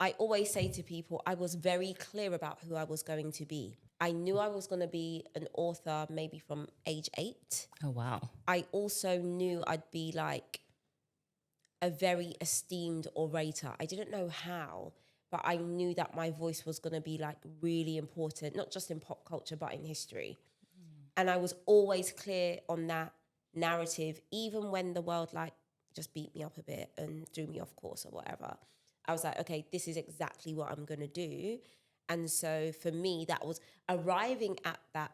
I always say to people, I was very clear about who I was going to be. I knew I was going to be an author maybe from age 8. Oh, wow. I also knew I'd be like a very esteemed orator. I didn't know how, but I knew that my voice was going to be like really important, not just in pop culture, but in history. And I was always clear on that narrative, even when the world like just beat me up a bit and threw me off course or whatever. I was like, okay, this is exactly what I'm going to do. And so for me, that was arriving at that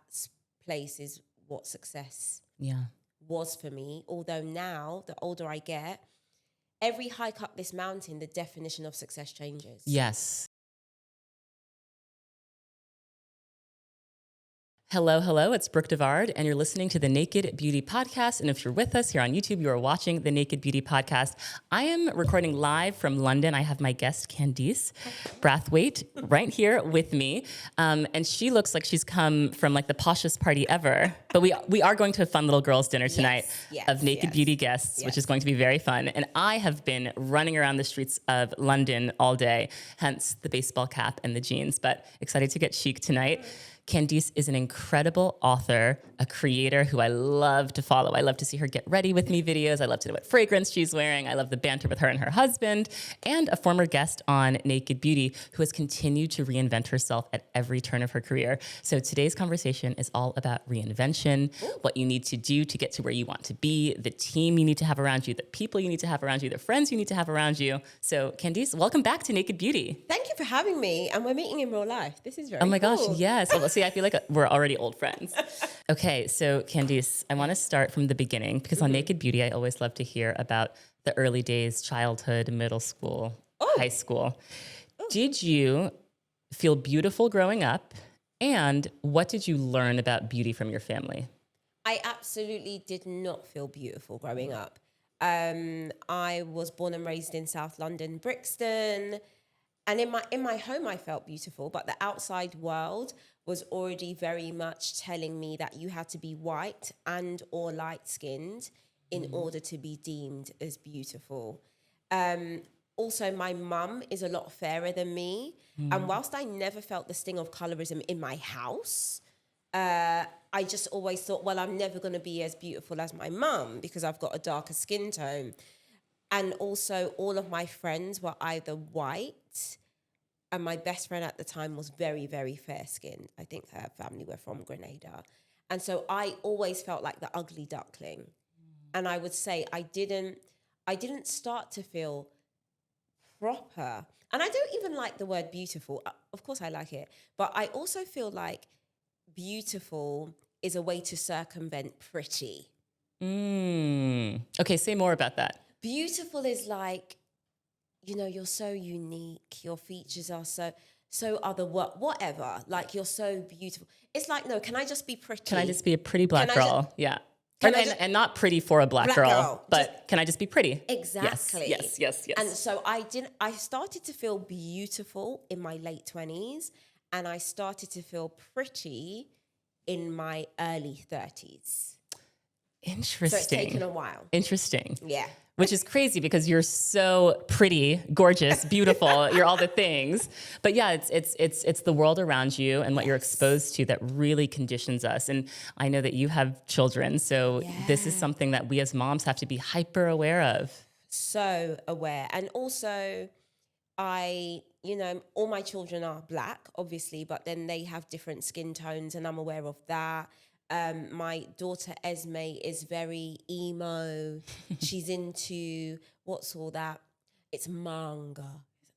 place is what success was for me. Although now, the older I get, every hike up this mountain, the definition of success changes. Yes. Hello, it's Brooke Devard, and you're listening to the Naked Beauty Podcast. And if you're with us here on YouTube, you are watching the Naked Beauty Podcast. I am recording live from London. I have my guest, Candice Brathwaite, right here with me. And she looks like she's come from like the poshest party ever. But we are going to a fun little girls' dinner tonight of Naked Beauty guests, which is going to be very fun. And I have been running around the streets of London all day, hence the baseball cap and the jeans, but excited to get chic tonight. Candice is an incredible author, a creator who I love to follow. I love to see her get ready with me videos. I love to know what fragrance she's wearing. I love the banter with her and her husband, and a former guest on Naked Beauty who has continued to reinvent herself at every turn of her career. So today's conversation is all about reinvention, what you need to do to get to where you want to be, the team you need to have around you, the people you need to have around you, the friends you need to have around you. So Candice, welcome back to Naked Beauty. Thank you for having me. And we're meeting in real life. This is very cool. Oh my cool. gosh, yes. Well, see, I feel like we're already old friends. Okay, so Candice, I want to start from the beginning because on Naked Beauty, I always love to hear about the early days, childhood, middle school, high school. Did you feel beautiful growing up? And what did you learn about beauty from your family? I absolutely did not feel beautiful growing up. I was born and raised in South London, Brixton. And in my home, I felt beautiful, but the outside world was already very much telling me that you had to be white and or light-skinned in order to be deemed as beautiful. Also, my mum is a lot fairer than me. And whilst I never felt the sting of colorism in my house, I just always thought, well, I'm never going to be as beautiful as my mum because I've got a darker skin tone. And also, all of my friends were either white, and my best friend at the time was very, very fair-skinned. I think her family were from Grenada. And so I always felt like the ugly duckling. And I would say I didn't start to feel proper. And I don't even like the word beautiful. Of course I like it. But I also feel like beautiful is a way to circumvent pretty. Okay, say more about that. Beautiful is like, you know, you're so unique. Your features are so other whatever. Like, you're so beautiful. It's like, no, can I just be pretty? Can I just be a pretty black girl? And not pretty for a black girl, but can I just be pretty? Exactly. Yes. And so I started to feel beautiful in my late 20s, and I started to feel pretty in my early 30s. Interesting. So it's taken a while. Interesting. Yeah. Which is crazy because you're so pretty, gorgeous, beautiful. You're all the things. But yeah, it's the world around you and what you're exposed to that really conditions us. And I know that you have children, so this is something that we as moms have to be hyper aware of. So aware. And also, all my children are black, obviously, but then they have different skin tones, and I'm aware of that. My daughter Esme is very emo. She's into, what's all that? It's manga.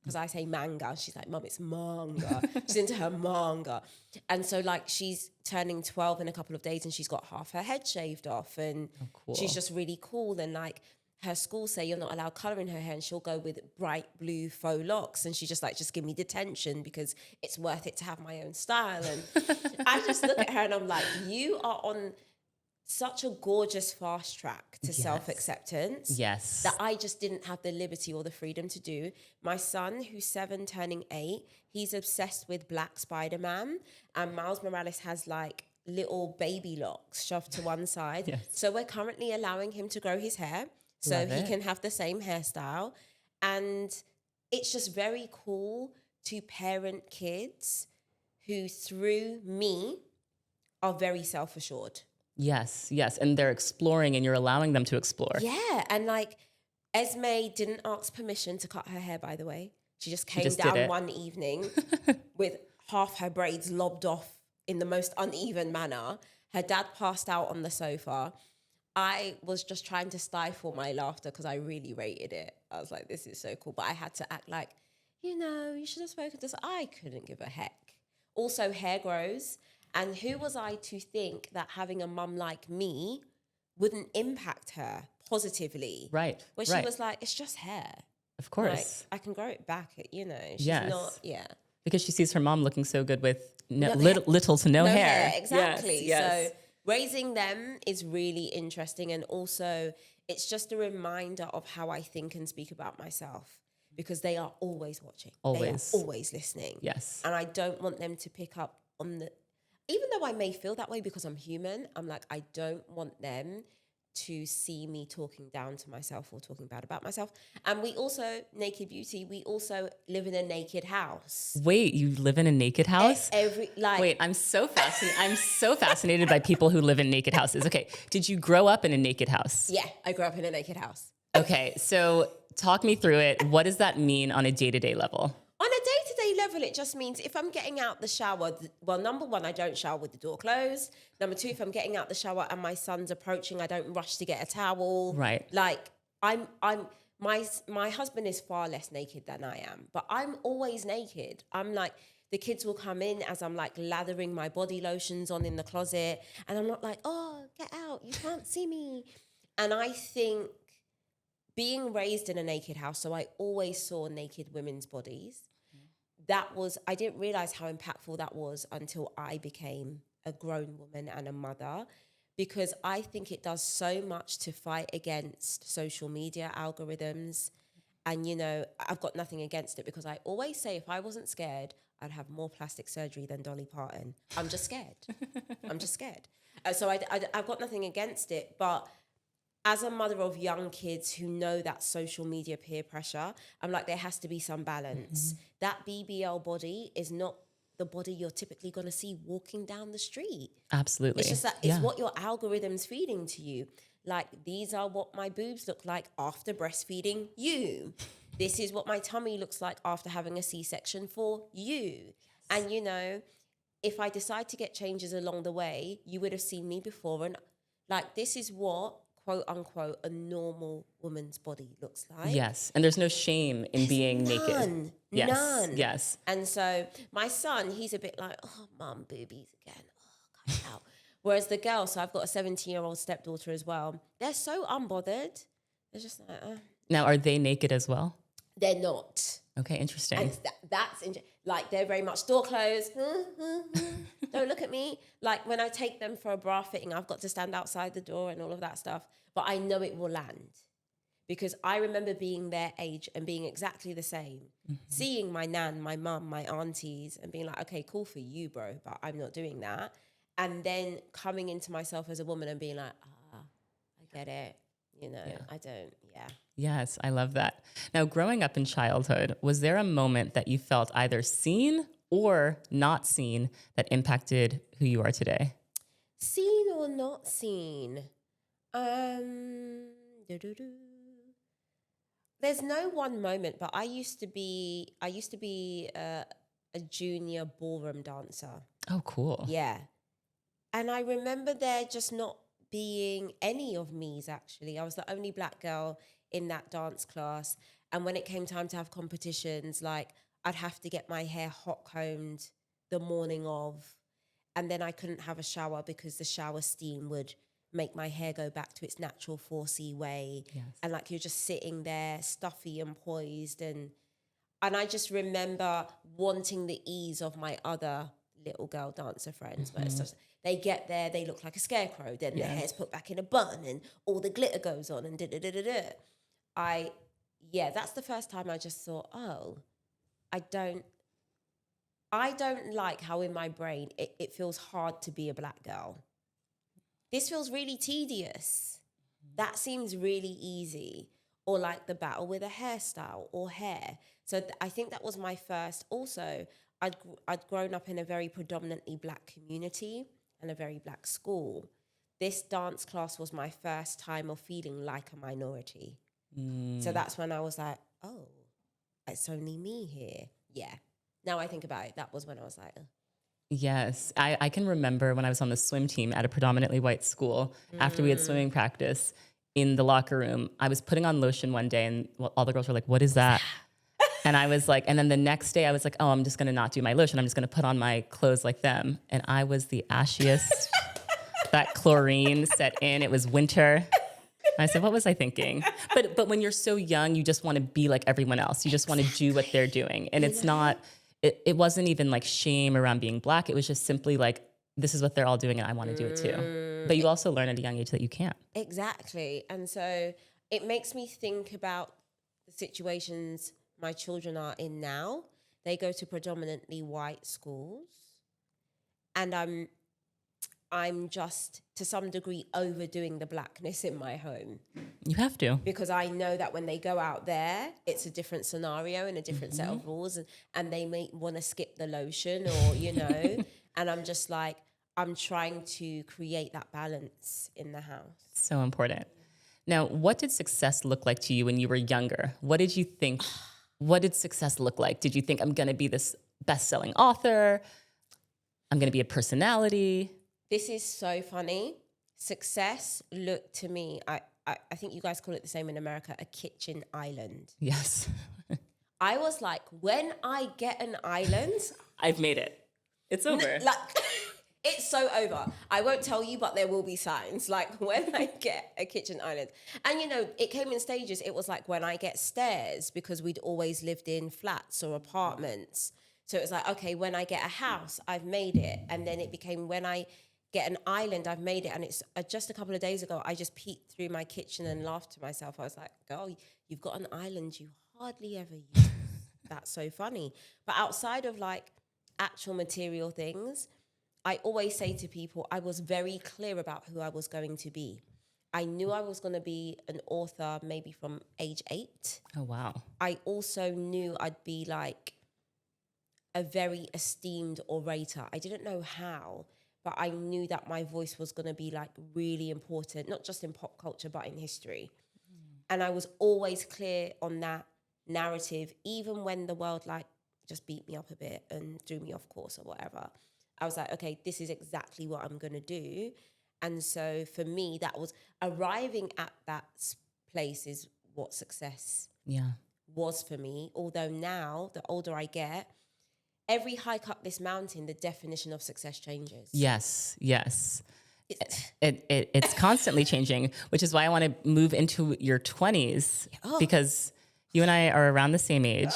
Because I say manga. She's like, Mum, it's manga. She's into her manga. And so like she's turning 12 in a couple of days, and she's got half her head shaved off. And she's just really cool. And like her school say you're not allowed colour in her hair, and she'll go with bright blue faux locks. And she's just like, just give me detention because it's worth it to have my own style. And I just look at her and I'm like, you are on such a gorgeous fast track to self-acceptance that I just didn't have the liberty or the freedom to do. My son, who's 7 turning 8, he's obsessed with Black Spider-Man, and Miles Morales has like little baby locks shoved to one side. So we're currently allowing him to grow his hair so he can have the same hairstyle. And it's just very cool to parent kids who, through me, are very self-assured. Yes, yes. And they're exploring and you're allowing them to explore. Yeah. And like Esme didn't ask permission to cut her hair, by the way. She just came just down did it. one evening with half her braids lobbed off in the most uneven manner. Her dad passed out on the sofa. I was just trying to stifle my laughter because I really rated it. I was like, this is so cool. But I had to act like, you should have spoken to us. I couldn't give a heck. Also, hair grows. And who was I to think that having a mum like me wouldn't impact her positively? Right. Where she was like, it's just hair. Of course. Like, I can grow it back, She's Yes. not, yeah. Because she sees her mom looking so good with little to no hair. Exactly. Yes. So raising them is really interesting. And also, it's just a reminder of how I think and speak about myself. Because they are always watching. Always. They are always listening. Yes. And I don't want them to pick up on even though I may feel that way because I'm human, I'm like, I don't want them to see me talking down to myself or talking bad about myself. And we also, Naked Beauty, we also live in a naked house. Wait, you live in a naked house? Wait, I'm so fascinated. I'm so fascinated by people who live in naked houses. Okay, did you grow up in a naked house? Yeah, I grew up in a naked house. Okay, so talk me through it. What does that mean on a day-to-day level? On a day-to-day level, it just means if I'm getting out the shower, well, number one, I don't shower with the door closed. Number two, if I'm getting out the shower and my son's approaching, I don't rush to get a towel. Right. Like my husband is far less naked than I am, but I'm always naked. I'm like, the kids will come in as I'm like lathering my body lotions on in the closet. And I'm not like, oh, get out. You can't see me. And I think being raised in a naked house, so I always saw naked women's bodies. I didn't realize how impactful that was until I became a grown woman and a mother, because I think it does so much to fight against social media algorithms. And, I've got nothing against it because I always say if I wasn't scared, I'd have more plastic surgery than Dolly Parton. I'm just scared. I'm just scared. So I've got nothing against it, but as a mother of young kids who know that social media peer pressure, I'm like, there has to be some balance. Mm-hmm. That BBL body is not the body you're typically going to see walking down the street. Absolutely. It's just that it's what your algorithm's feeding to you. Like, these are what my boobs look like after breastfeeding you. This is what my tummy looks like after having a C-section for you. And, if I decide to get changes along the way, you would have seen me before. And like, this is what, quote unquote, a normal woman's body looks like. Yes. And there's no shame in being naked. Yes. None. Yes. And so my son, he's a bit like, oh, mum, boobies again. Oh, cut it out. Whereas the girl, so I've got a 17-year-old stepdaughter as well. They're so unbothered. They're just like, Now, are they naked as well? They're not. Okay, interesting. And that's like, they're very much door closed. Don't look at me. Like, when I take them for a bra fitting, I've got to stand outside the door and all of that stuff. But I know it will land because I remember being their age and being exactly the same. Mm-hmm. Seeing my nan, my mum, my aunties and being like, okay, cool for you, bro, but I'm not doing that. And then coming into myself as a woman and being like, I get it. I don't, Yes, I love that. Now, growing up in childhood, was there a moment that you felt either seen or not seen that impacted who you are today? Seen or not seen? There's no one moment, but I used to be a junior ballroom dancer. Oh, cool. Yeah. And I remember there just not being any of me's, actually. I was the only black girl in that dance class. And when it came time to have competitions, like, I'd have to get my hair hot combed the morning of, and then I couldn't have a shower because the shower steam would make my hair go back to its natural 4C way. Yes. And like, you're just sitting there stuffy and poised. And I just remember wanting the ease of my other little girl dancer friends. Mm-hmm. But it's just, they get there, they look like a scarecrow, then their hair's put back in a bun and all the glitter goes on and da-da-da-da-da. That's the first time I just thought, oh, I don't like how in my brain it feels hard to be a black girl. This feels really tedious. That seems really easy. or like the battle with a hairstyle or hair. So I think that was my first. Also, I'd grown up in a very predominantly Black community and a very Black school. This dance class was my first time of feeling like a minority. So that's when I was like, oh, it's only me here. Yeah. Now I think about it, that was when I was like, ugh. Yes. I can remember when I was on the swim team at a predominantly white school, after we had swimming practice in the locker room, I was putting on lotion one day and all the girls were like, what is that? And I was like, and then the next day I was like, oh, I'm just going to not do my lotion. I'm just going to put on my clothes like them. And I was the ashiest. That chlorine set in. It was winter. I said, what was I thinking? But when you're so young, you just want to be like everyone else. You just want to do what they're doing. And it's not, it wasn't even like shame around being Black. It was just simply like, this is what they're all doing and I want to do it too. But you also learn at a young age that you can't. Exactly. And so it makes me think about the situations my children are in now. They go to predominantly white schools. And I'm just, to some degree, overdoing the Blackness in my home. You have to. Because I know that when they go out there, it's a different scenario and a different set of rules. And they may want to skip the lotion or, you know. And I'm just like, I'm trying to create that balance in the house. So important. Now, what did success look like to you when you were younger? What did you think? What did success look like? Did you think I'm going to be this best-selling author? I'm going to be a personality? This is so funny. Success looked to me, I think you guys call it the same in America, a kitchen island. Yes. I was like, when I get an island... I've made it. It's over. It's so over. I won't tell you, but there will be signs. Like when I get a kitchen island. And, you know, it came in stages. It was like when I get stairs, because we'd always lived in flats or apartments. So it was like, okay, when I get a house, I've made it. And then it became when I get an island, I've made it. And it's just a couple of days ago, I just peeked through my kitchen and laughed to myself. I was like, girl, you've got an island you hardly ever use. That's so funny. But outside of like actual material things, I always say to people, I was very clear about who I was going to be. I knew I was going to be an author maybe from age 8. Oh, wow. I also knew I'd be like a very esteemed orator. I didn't know how, but I knew that my voice was going to be like really important, not just in pop culture, but in history. And I was always clear on that narrative, even when the world like just beat me up a bit and threw me off course or whatever. I was like, okay, this is exactly what I'm going to do. And so for me, that was arriving at that place is what success was for me. Although now, the older I get, every hike up this mountain, the definition of success changes. Yes, yes. It's constantly changing, which is why I want to move into your 20s because you and I are around the same age.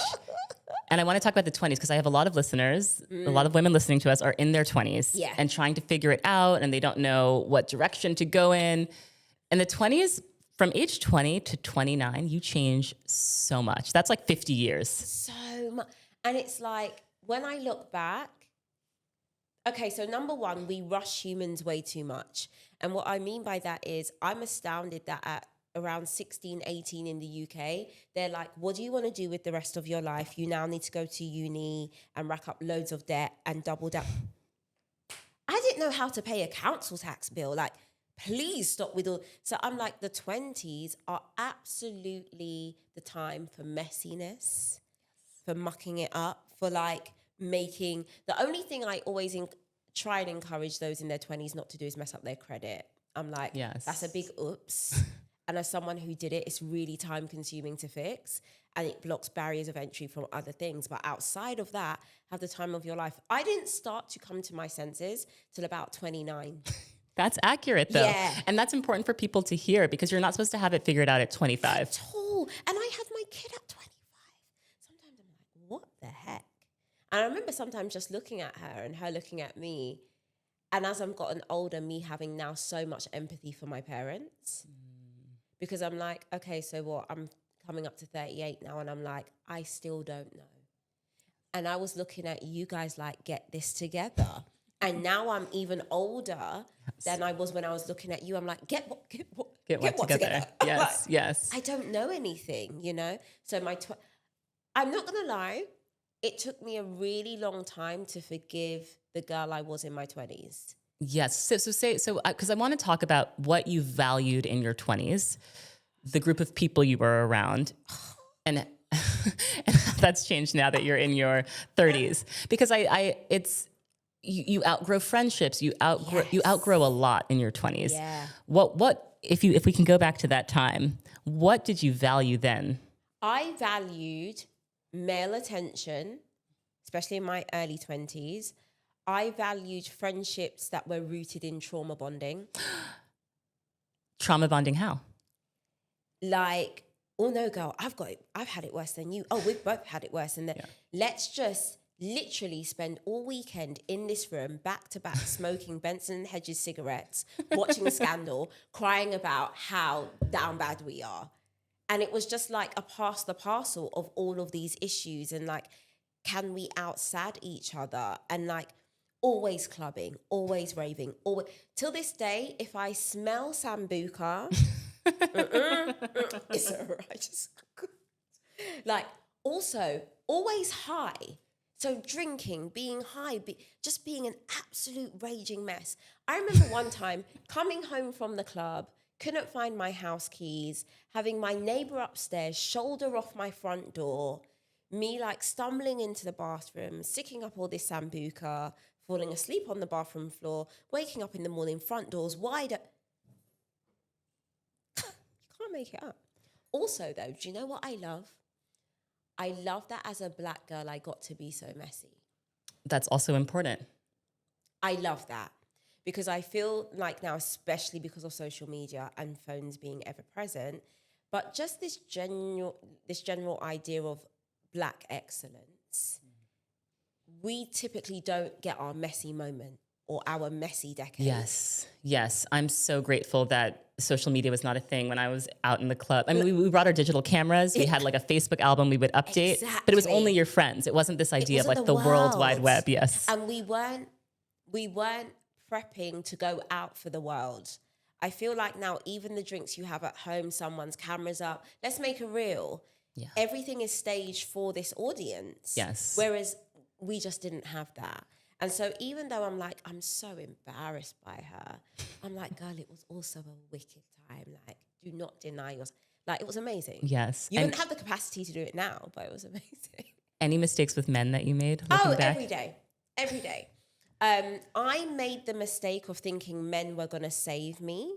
And I want to talk about the 20s because I have a lot of listeners, a lot of women listening to us are in their 20s and trying to figure it out and they don't know what direction to go in. And the 20s, from age 20 to 29, you change so much. That's like 50 years. So much. And it's like, when I look back, okay, so number one, we rush humans way too much. And what I mean by that is I'm astounded that at around 16, 18 in the UK, they're like, what do you want to do with the rest of your life? You now need to go to uni and rack up loads of debt and double down. I didn't know how to pay a council tax bill. Like, please stop with all. So I'm like, the 20s are absolutely the time for messiness, for mucking it up, for like making. The only thing I always try and encourage those in their 20s not to do is mess up their credit. I'm like, that's a big oops. And as someone who did it, it's really time consuming to fix and it blocks barriers of entry from other things. But outside of that, have the time of your life. I didn't start to come to my senses till about 29. That's accurate though. Yeah. And that's important for people to hear because you're not supposed to have it figured out at 25. At all. And I had my kid at 25. Sometimes I'm like, what the heck? And I remember sometimes just looking at her and her looking at me. And as I've gotten older, me having now so much empathy for my parents. Because I'm like, okay, so what? I'm coming up to 38 now, and I'm like, I still don't know. And I was looking at you guys like, get this together. And now I'm even older than I was when I was looking at you. I'm like, get what? Get what together. Yes, Like, yes. I don't know anything, you know? So I'm not going to lie. It took me a really long time to forgive the girl I was in my 20s. Yes. So, because I want to talk about what you valued in your 20s, the group of people you were around, and, and how that's changed now that you're in your 30s. Because you outgrow friendships, you outgrow a lot in your 20s. Yeah. What if we can go back to that time, what did you value then? I valued male attention, especially in my early 20s. I valued friendships that were rooted in trauma bonding. Trauma bonding how? Like, oh no, girl, I've had it worse than you. Oh, we've both had it worse than that. Yeah. Let's just literally spend all weekend in this room, back to back, smoking Benson and Hedges cigarettes, watching Scandal, crying about how down bad we are. And it was just like a pass the parcel of all of these issues. And like, can we outsad each other? And like, always clubbing, always raving, always. Till this day, if I smell Sambuca, it's all right. Like, also, always high. So drinking, being high, just being an absolute raging mess. I remember one time coming home from the club, couldn't find my house keys, having my neighbor upstairs shoulder off my front door, me like stumbling into the bathroom, sticking up all this Sambuca, falling asleep on the bathroom floor, waking up in the morning, front doors wide open. You can't make it up. Also, though, do you know what I love? I love that as a black girl, I got to be so messy. That's also important. I love that because I feel like now, especially because of social media and phones being ever present, but just this general idea of black excellence, we typically don't get our messy moment or our messy decade. Yes. I'm so grateful that social media was not a thing when I was out in the club. I mean, we brought our digital cameras. We had like a Facebook album we would update, exactly. But it was only your friends. It wasn't this idea of like the World Wide Web. Yes. And we weren't prepping to go out for the world. I feel like now, even the drinks you have at home, someone's camera's up. Let's make a reel. Yeah. Everything is staged for this audience. Yes. Whereas we just didn't have that. And so even though I'm so embarrassed by her, I'm like, girl, it was also a wicked time. Like, do not deny yourself. Like, it was amazing. Yes. You wouldn't have the capacity to do it now, but it was amazing. Any mistakes with men that you made looking back? Every day. I made the mistake of thinking men were going to save me.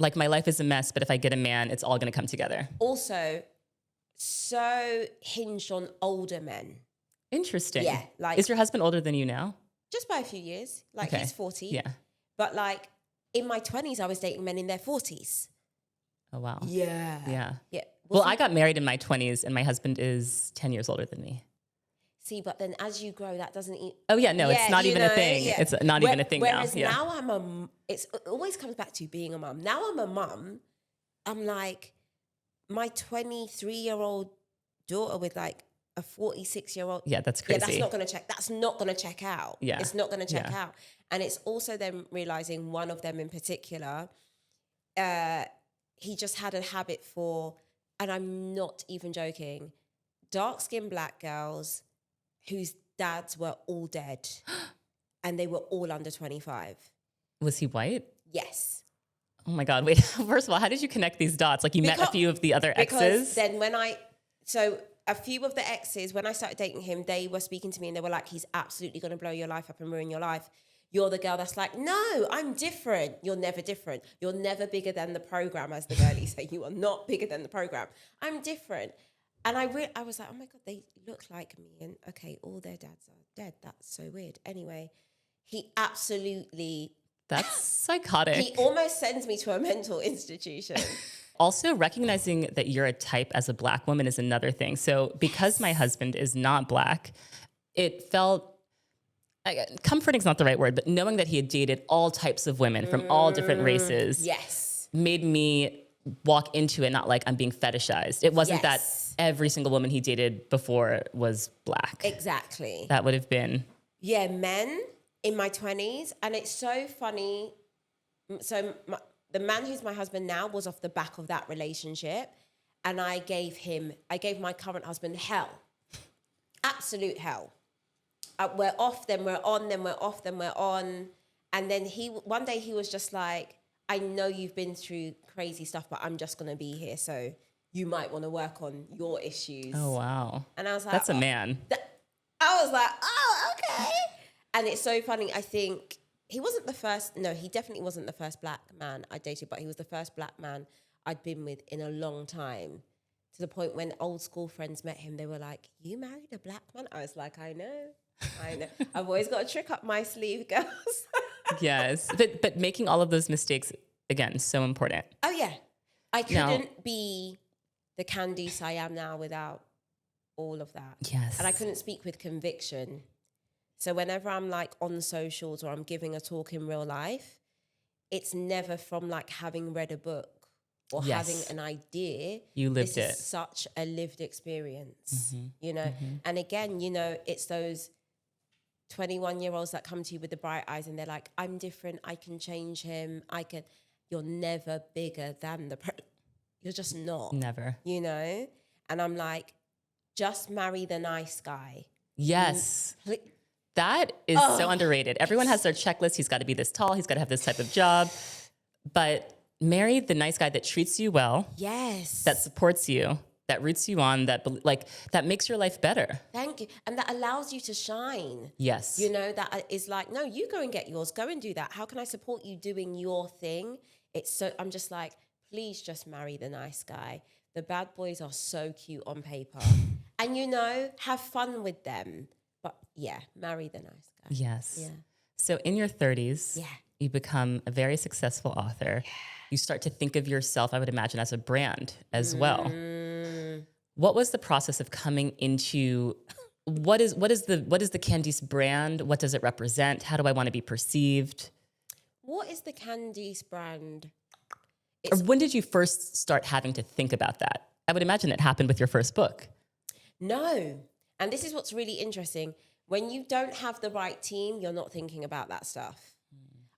Like, my life is a mess, but if I get a man, it's all going to come together. Also, so hinged on older men. Interesting. Yeah. Like, is your husband older than you now? Just by a few years. Like, okay. He's 40. Yeah. But like, in my 20s, I was dating men in their 40s. Oh, wow. Yeah. Well, I got married in my 20s, and my husband is 10 years older than me. See, but then as you grow, that doesn't... it's not even a thing. Yeah. It's not even a thing now. Whereas now it always comes back to being a mum. Now I'm a mum. I'm like, my 23-year-old daughter with like a 46-year-old. Yeah, that's crazy. Yeah, that's not going to check out. Yeah. It's not going to check out. And it's also them realizing one of them in particular, he just had a habit for, and I'm not even joking, dark-skinned black girls whose dads were all dead and they were all under 25. Was he white? Yes. Oh my God. Wait, first of all, how did you connect these dots? Like, you met a few of the other exes? Because then a few of the exes, when I started dating him, they were speaking to me and they were like, he's absolutely going to blow your life up and ruin your life. You're the girl that's like, no, I'm different. You're never different. You're never bigger than the program, as the girlies say. You are not bigger than the program. I'm different. And I was like, oh my God, they look like me. And okay, all their dads are dead. That's so weird. Anyway, he absolutely... That's psychotic. He almost sends me to a mental institution. Also, recognizing that you're a type as a black woman is another thing. So because my husband is not black, it felt... comforting is not the right word, but knowing that he had dated all types of women from all different races made me walk into it not like I'm being fetishized. It wasn't that every single woman he dated before was black. Exactly. That would have been... Yeah, men in my 20s. And it's so funny. So the man who's my husband now was off the back of that relationship. And I gave my current husband hell. Absolute hell. We're off, then we're on, then we're off, then we're on. And then one day he was just like, I know you've been through crazy stuff, but I'm just going to be here. So you might want to work on your issues. Oh, wow. And I was like, that's a man. I was like, oh, okay. And it's so funny. I think he definitely wasn't the first black man I dated, but he was the first black man I'd been with in a long time. To the point when old school friends met him, they were like, you married a black man? I was like, I know. I've always got a trick up my sleeve, girls. Yes. But making all of those mistakes, again, so important. Oh, yeah. I couldn't be the Candice I am now without all of that. Yes. And I couldn't speak with conviction. So whenever I'm like on socials or I'm giving a talk in real life, it's never from like having read a book or having an idea. You lived this it. Is such a lived experience, you know? And again, you know, it's those 21-year-olds that come to you with the bright eyes and they're like, I'm different, I can change him, you're never bigger than you're just not. Never. You know? And I'm like, just marry the nice guy. Yes. That is so underrated. Everyone has their checklist. He's got to be this tall. He's got to have this type of job. But marry the nice guy that treats you well. Yes. That supports you, that roots you on, that makes your life better. Thank you. And that allows you to shine. Yes. You know, that is like, no, you go and get yours. Go and do that. How can I support you doing your thing? I'm just like, please just marry the nice guy. The bad boys are so cute on paper. And, you know, have fun with them. But yeah, marry the nice guy. Yes. Yeah. So in your 30s, yeah, you become a very successful author. Yeah. You start to think of yourself, I would imagine, as a brand as well. What was the process of coming into what is the Candice brand? What does it represent? How do I want to be perceived? What is the Candice brand? Or when did you first start having to think about that? I would imagine it happened with your first book. No. And this is what's really interesting. When you don't have the right team, you're not thinking about that stuff.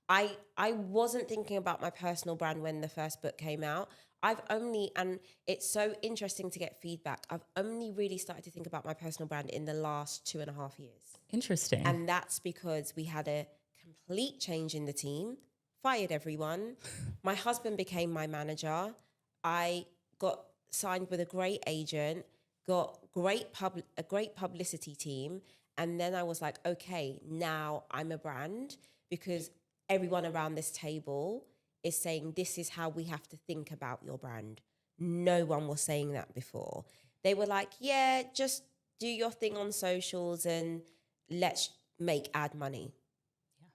I wasn't thinking about my personal brand when the first book came out. And it's so interesting to get feedback. I've only really started to think about my personal brand in the last 2.5 years. Interesting. And that's because we had a complete change in the team, fired everyone. My husband became my manager. I got signed with a great agent, got a great publicity team. And then I was like, okay, now I'm a brand, because everyone around this table is saying, this is how we have to think about your brand. No one was saying that before. They were like, yeah, just do your thing on socials and let's make ad money. Yeah.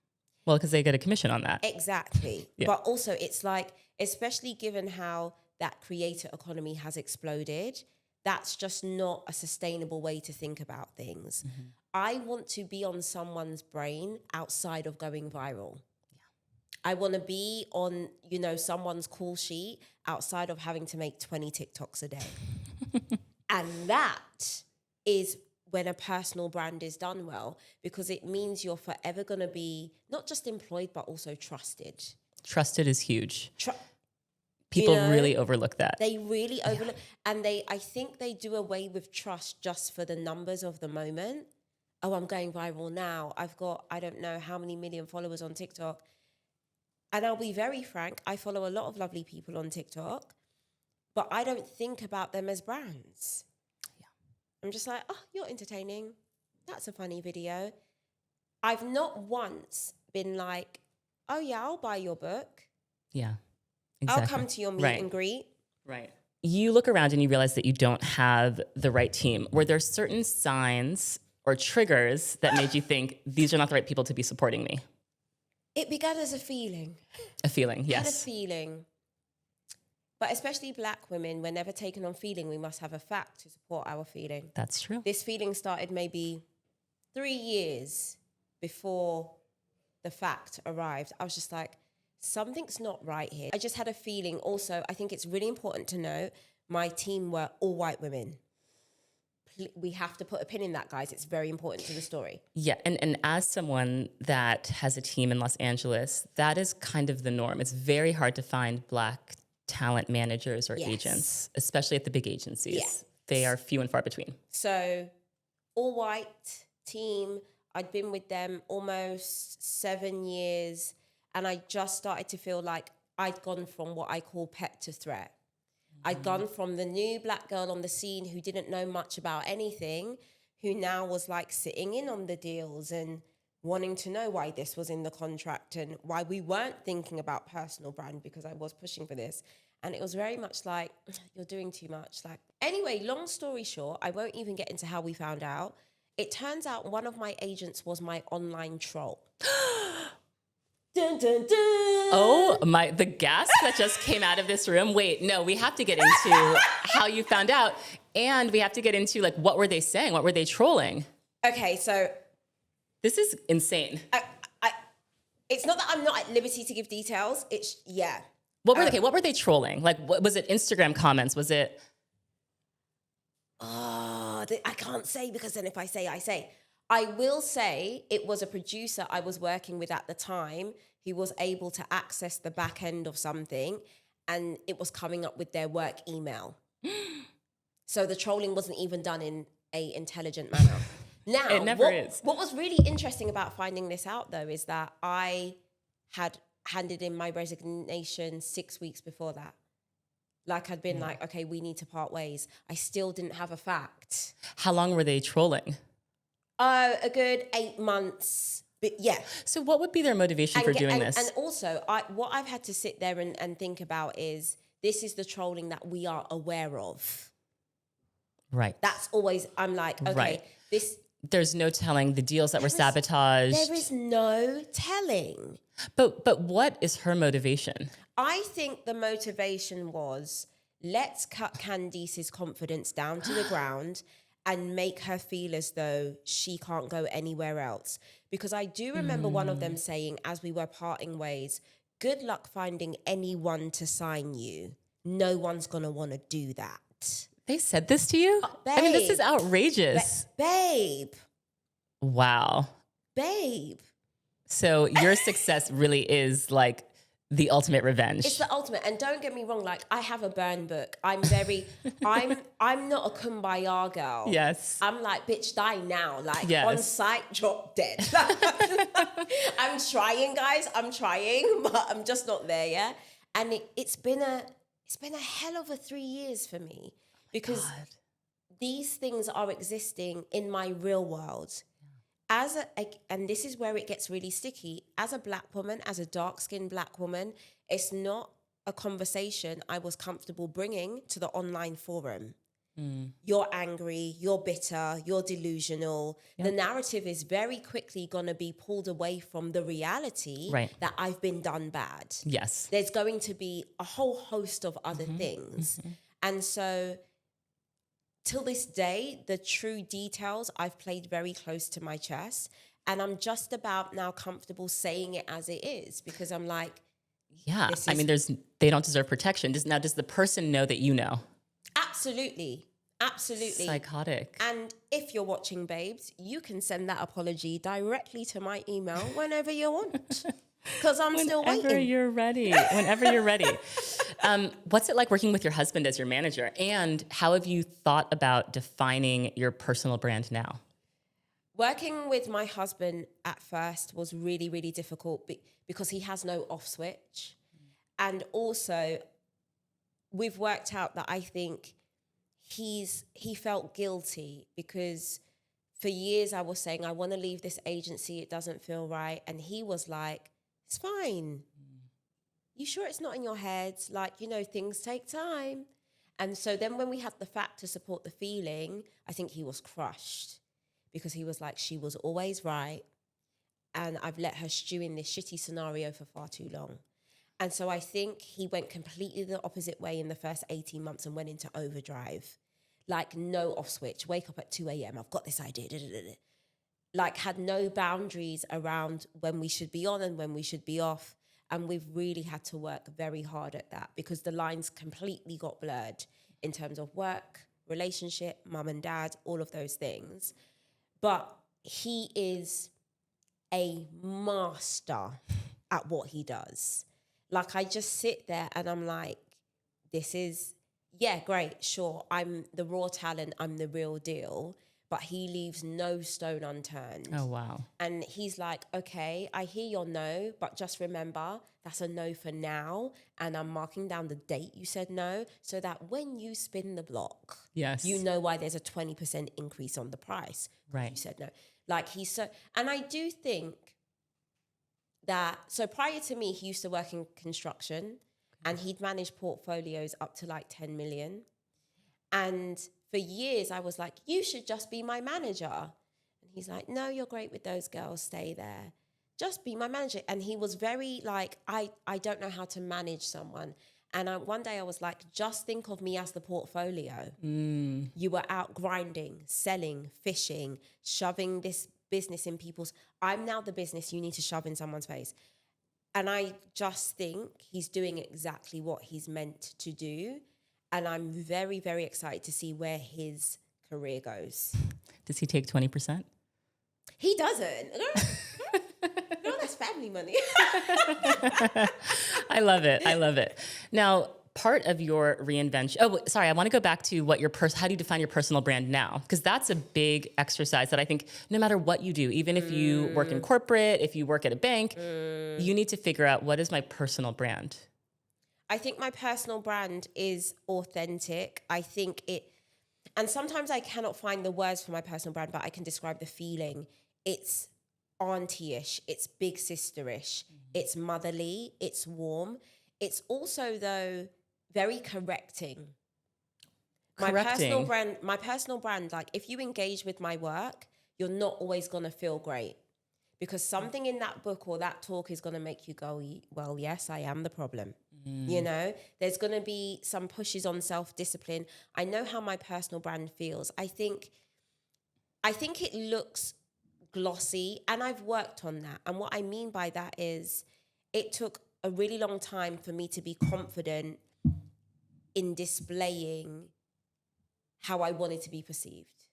Well, because they get a commission on that. Exactly. Yeah. But also it's like, especially given how that creator economy has exploded, that's just not a sustainable way to think about things. Mm-hmm. I want to be on someone's brain outside of going viral. I want to be on, you know, someone's call sheet outside of having to make 20 TikToks a day. And that is when a personal brand is done well, because it means you're forever going to be not just employed, but also trusted. Trusted is huge. People really overlook that. They really overlook. And I think they do away with trust just for the numbers of the moment. Oh, I'm going viral now. I've got, I don't know how many million followers on TikTok. And I'll be very frank, I follow a lot of lovely people on TikTok, but I don't think about them as brands. Yeah. I'm just like, oh, you're entertaining. That's a funny video. I've not once been like, oh yeah, I'll buy your book. Yeah, exactly. I'll come to your meet and greet. Right. You look around and you realize that you don't have the right team. Were there certain signs or triggers that made you think these are not the right people to be supporting me? It began as a feeling. A feeling, yes. I had a feeling. But especially Black women, we're never taken on feeling. We must have a fact to support our feeling. That's true. This feeling started maybe 3 years before the fact arrived. I was just like, something's not right here. I just had a feeling. Also, I think it's really important to know my team were all white women. we have to put a pin in that, guys. It's very important to the story. Yeah, and as someone that has a team in Los Angeles, that is kind of the norm. It's very hard to find Black talent managers or agents, especially at the big agencies. Yeah. They are few and far between. So, all white team. I'd been with them almost 7 years, and I just started to feel like I'd gone from what I call pet to threat. I'd gone from the new Black girl on the scene who didn't know much about anything, who now was like sitting in on the deals and wanting to know why this was in the contract and why we weren't thinking about personal brand, because I was pushing for this. And it was very much like, you're doing too much. Like, anyway, long story short, I won't even get into how we found out. It turns out one of my agents was my online troll. Dun, dun, dun. Oh my, the gasp that just came out of this room. Wait, no, we have to get into how you found out. And we have to get into like, what were they saying? What were they trolling? Okay, so. This is insane. It's not that I'm not at liberty to give details. It's, yeah. What were they trolling? Like, what was it? Instagram comments? Was it? I can't say, because then if I say, I say. I will say it was a producer I was working with at the time who was able to access the back end of something, and it was coming up with their work email. So the trolling wasn't even done in a intelligent manner. Now, it never is. What was really interesting about finding this out, though, is that I had handed in my resignation 6 weeks before that. Like, I'd been like, okay, we need to part ways. I still didn't have a fact. How long were they trolling? A good 8 months. But yeah. So what would be their motivation for doing this? And also, what I've had to sit there and think about is, this is the trolling that we are aware of. Right. That's always, I'm like, okay, there's no telling the deals that were sabotaged. There is no telling. But what is her motivation? I think the motivation was, let's cut Candice's confidence down to the ground and make her feel as though she can't go anywhere else. Because I do remember one of them saying, as we were parting ways, good luck finding anyone to sign you. No one's going to want to do that. They said this to you? Babe, I mean, this is outrageous. Babe. Wow. Babe. So your success really is like the ultimate revenge. It's the ultimate. And don't get me wrong, like, I have a burn book. I'm very, I'm not a kumbaya girl. Yes. I'm like, bitch, die now. Like, yes. On sight, drop dead. I'm trying, guys. I'm trying, but I'm just not there, yeah? And it's been a hell of a 3 years for me, because these things are existing in my real world. And this is where it gets really sticky. As a Black woman, as a dark-skinned Black woman, it's not a conversation I was comfortable bringing to the online forum. You're angry, you're bitter, you're delusional. Yep. The narrative is very quickly going to be pulled away from the reality that I've been done bad. Yes. There's going to be a whole host of other things. And so, till this day, the true details I've played very close to my chest, and I'm just about now comfortable saying it as it is, because I'm like, yeah, I mean, they don't deserve protection. Does the person know that you know? Absolutely. Absolutely. Psychotic. And if you're watching, babes, you can send that apology directly to my email whenever you want. Because I'm still waiting. Whenever you're ready. Whenever you're ready. What's it like working with your husband as your manager? And how have you thought about defining your personal brand now? Working with my husband at first was really, really difficult because he has no off switch. And also, we've worked out that I think he felt guilty, because for years I was saying, I want to leave this agency, it doesn't feel right. And he was like, it's fine. You sure it's not in your head? Like, things take time. And so then when we had the fact to support the feeling, I think he was crushed, because he was like, she was always right. And I've let her stew in this shitty scenario for far too long. And so I think he went completely the opposite way in the first 18 months and went into overdrive. Like, no off switch, wake up at 2 a.m., I've got this idea. Like, had no boundaries around when we should be on and when we should be off. And we've really had to work very hard at that, because the lines completely got blurred in terms of work, relationship, mum and dad, all of those things. But he is a master at what he does. Like, I just sit there and I'm like, this is, yeah, great, sure. I'm the raw talent. I'm the real deal. But he leaves no stone unturned. Oh, wow. And he's like, okay, I hear your no, but just remember, that's a no for now. And I'm marking down the date you said no, so that when you spin the block, Yes. you know why there's a 20% increase on the price. Right. You said no. Like, he's so, and I do think that, so prior to me, he used to work in construction and he'd manage portfolios up to like 10 million. And for years, I was like, you should just be my manager. And he's like, no, you're great with those girls. Stay there. Just be my manager. And he was very like, I don't know how to manage someone. And one day I was like, just think of me as the portfolio. You were out grinding, selling, fishing, shoving this business in people's. I'm now the business you need to shove in someone's face. And I just think he's doing exactly what he's meant to do. And I'm very, very excited to see where his career goes. Does he take 20%? He doesn't. No, that's family money. I love it. I love it. Now, part of your reinvention. Oh, sorry. I want to go back to what how do you define your personal brand now? Because that's a big exercise that I think no matter what you do, even if you work in corporate, if you work at a bank, you need to figure out, what is my personal brand? I think my personal brand is authentic. I think and sometimes I cannot find the words for my personal brand, but I can describe the feeling. It's auntie-ish, it's big sister-ish, it's motherly, it's warm. It's also, though, very correcting. My personal brand, like, if you engage with my work, you're not always going to feel great. Because something in that book or that talk is going to make you go, well, yes, I am the problem. You know, there's going to be some pushes on self-discipline. I know how my personal brand feels. I think it looks glossy, and I've worked on that. And what I mean by that is it took a really long time for me to be confident in displaying how I wanted to be perceived.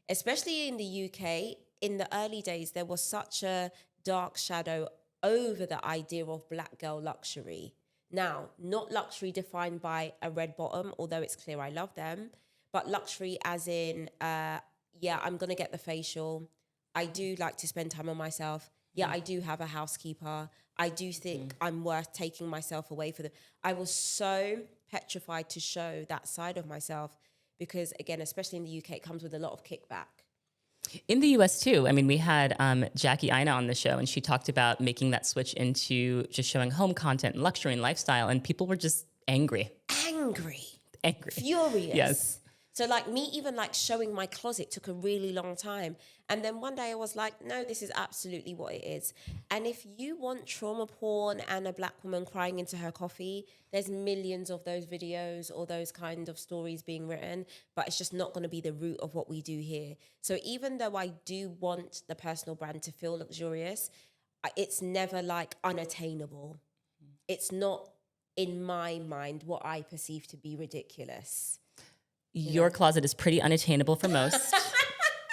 Especially in the UK, in the early days, there was such a dark shadow over the idea of black girl luxury. Now, not luxury defined by a red bottom, although it's clear I love them, but luxury as in, yeah, I'm going to get the facial. I do like to spend time on myself. Yeah, I do have a housekeeper. I do think I'm worth taking myself away for them. I was so petrified to show that side of myself because, again, especially in the UK, it comes with a lot of kickback. In the US too. I mean, we had Jackie Ina on the show, and she talked about making that switch into just showing home content and luxury and lifestyle, and people were just angry. Angry. Furious. Furious. Yes. So like me even like showing my closet took a really long time. And then one day I was like, no, this is absolutely what it is. And if you want trauma porn and a black woman crying into her coffee, there's millions of those videos or those kind of stories being written, but it's just not going to be the root of what we do here. So even though I do want the personal brand to feel luxurious, it's never like unattainable. It's not, in my mind, what I perceive to be ridiculous. Your closet is pretty unattainable for most.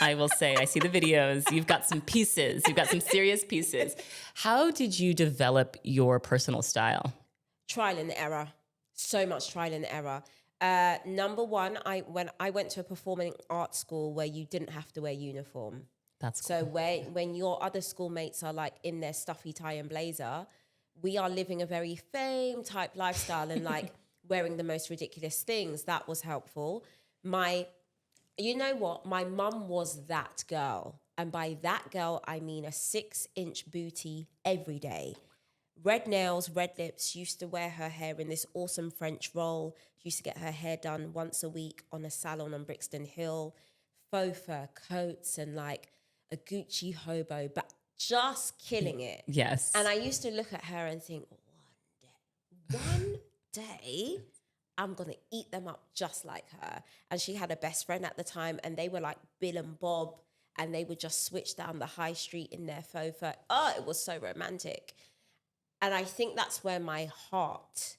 I will say, I see the videos. You've got some pieces. You've got some serious pieces. How did you develop your personal style? Trial and error. So much trial and error. Number one, when I went to a performing arts school where you didn't have to wear uniform. That's cool. So when your other schoolmates are like in their stuffy tie and blazer, we are living a very fame type lifestyle and like wearing the most ridiculous things. That was helpful. You know what? My mum was that girl. And by that girl, I mean a 6-inch booty every day. Red nails, red lips. Used to wear her hair in this awesome French roll. She used to get her hair done once a week on a salon on Brixton Hill. Faux fur coats and like a Gucci hobo, but just killing it. Yes. And I used to look at her and think, one day, I'm going to eat them up just like her. And she had a best friend at the time, and they were like Bill and Bob, and they would just switch down the high street in their faux fur. Oh, it was so romantic. And I think that's where my heart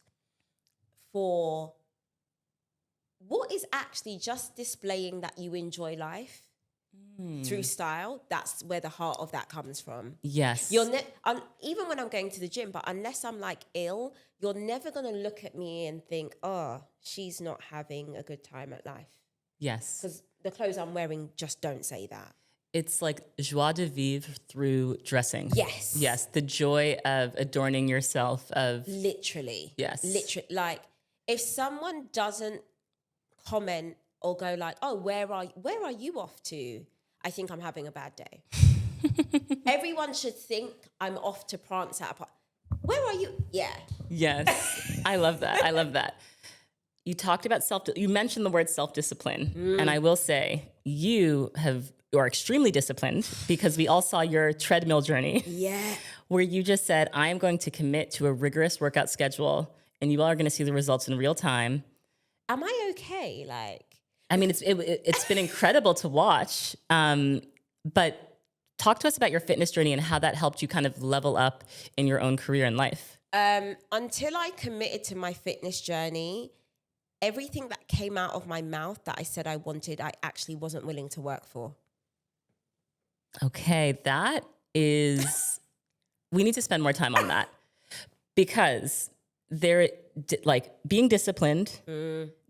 for what is actually just displaying that you enjoy life through style. That's where the heart of that comes from. Yes. Even when I'm going to the gym, but unless I'm like ill, you're never going to look at me and think, oh, she's not having a good time at life. Yes. Because the clothes I'm wearing just don't say that. It's like joie de vivre through dressing. Yes. Yes. The joy of adorning yourself of. Literally. Yes. Literally. Like, if someone doesn't comment or go like, oh, where are you off to? I think I'm having a bad day. Everyone should think I'm off to prance at a park. Where are you? Yeah. Yes. I love that. I love that. You talked about you mentioned the word self-discipline. And I will say you are extremely disciplined because we all saw your treadmill journey. Yeah. Where you just said, I am going to commit to a rigorous workout schedule and you all are going to see the results in real time. Am I okay? Like, I mean, it's been incredible to watch. But talk to us about your fitness journey and how that helped you kind of level up in your own career and life. Until I committed to my fitness journey, everything that came out of my mouth that I said I wanted, I actually wasn't willing to work for. Okay, we need to spend more time on that because being disciplined,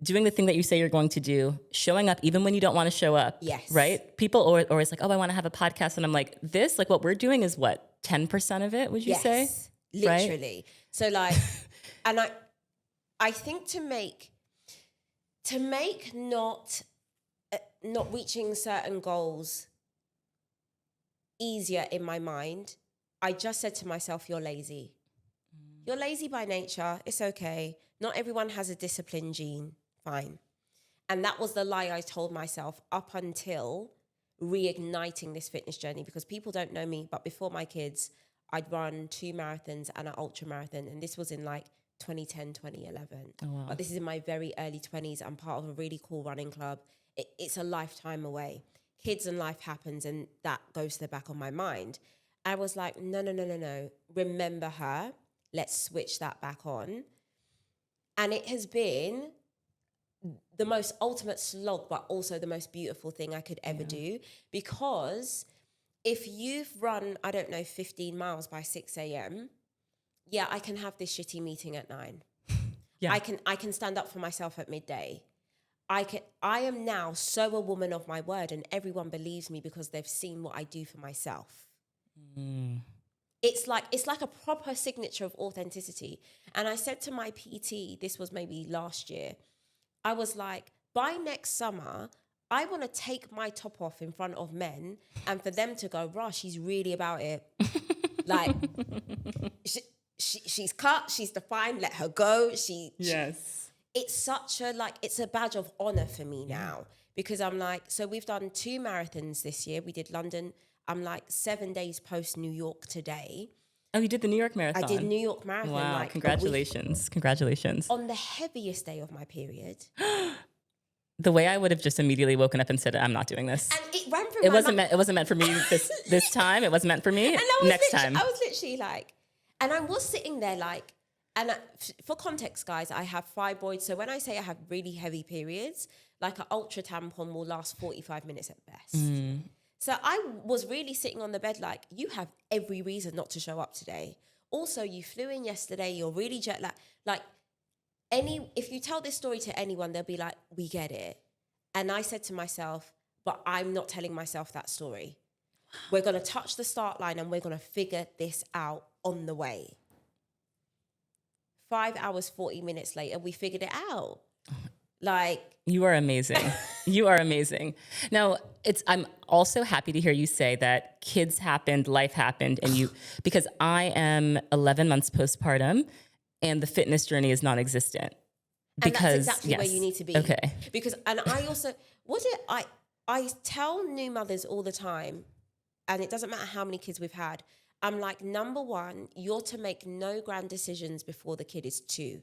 doing the thing that you say you're going to do, showing up even when you don't want to show up. Yes. Right? People always like, oh, I want to have a podcast. And I'm like, what we're doing is what, 10% of it, would you say? Literally. Right? So like, and I think to make not reaching certain goals easier in my mind, I just said to myself, you're lazy. You're lazy by nature. It's okay. Not everyone has a discipline gene. Fine. And that was the lie I told myself up until reigniting this fitness journey, because people don't know me, but before my kids, I'd run 2 marathons and an ultra marathon. And this was in like 2010, 2011. Oh, wow. But this is in my very early 20s. I'm part of a really cool running club. It's a lifetime away. Kids and life happens, and that goes to the back of my mind. I was like, no. Remember her. Let's switch that back on. And it has been the most ultimate slog, but also the most beautiful thing I could ever do. Because if you've run, 15 miles by 6 a.m., yeah, I can have this shitty meeting at 9. Yeah. I can stand up for myself at midday. I am now so a woman of my word, and everyone believes me because they've seen what I do for myself. It's like a proper signature of authenticity. And I said to my PT, this was maybe last year, I was like, by next summer, I want to take my top off in front of men and for them to go, rah, she's really about it. Like, she's cut, she's defined, let her go. Yes. It's such it's a badge of honor for me now, because I'm like, so we've done 2 marathons this year. We did London. I'm like 7 days post New York today. Oh, you did the New York Marathon? I did New York Marathon. Wow, congratulations. Congratulations. On the heaviest day of my period. The way I would have just immediately woken up and said, I'm not doing this. And it ran through It wasn't meant for me this time. It wasn't meant for me. Next time. I was literally like, and I was sitting there like, and for context, guys, I have fibroids. So when I say I have really heavy periods, like an ultra tampon will last 45 minutes at best. So I was really sitting on the bed like, you have every reason not to show up today. Also, you flew in yesterday. You're really jet lagged. Like, if you tell this story to anyone, they'll be like, we get it. And I said to myself, but I'm not telling myself that story. We're going to touch the start line and we're going to figure this out on the way. 5 hours, 40 minutes later, we figured it out. Like, you are amazing. You are amazing. Now, I'm also happy to hear you say that kids happened, life happened, and because I am 11 months postpartum and the fitness journey is non-existent. And that's exactly where you need to be. Okay. And I also, I tell new mothers all the time, and it doesn't matter how many kids we've had, I'm like, number one, you're to make no grand decisions before the kid is 2.